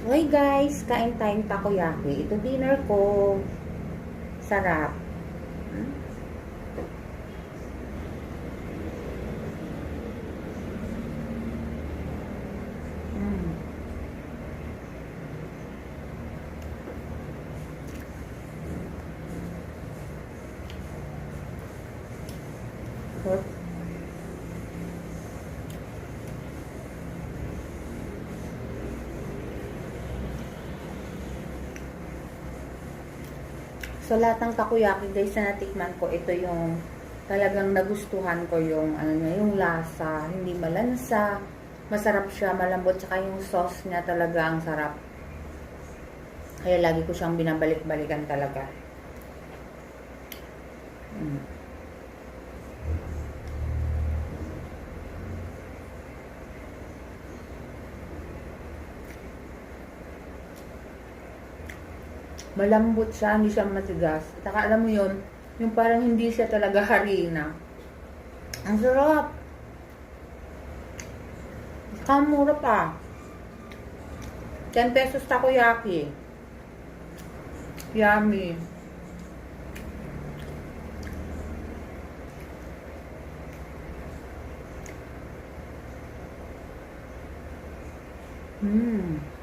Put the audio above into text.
Okay guys, kain tayong takoyaki. Ito dinner ko. Sarap. Hmm? Mm. Sarap. So, lahat ng takoyaki guys na natikman ko, ito yung talagang nagustuhan ko yung, ano niya, yung lasa. Hindi malansa. Masarap siya, malambot. Tsaka yung sauce niya talaga ang sarap. Kaya lagi ko siyang binabalik-balikan talaga. Mm. Malambot siya, hindi siya matigas. At saka alam mo yun, yung parang hindi siya talaga harina. Ang sarap. Kamura pa. 10 pesos takoyaki. Yummy. Mmm.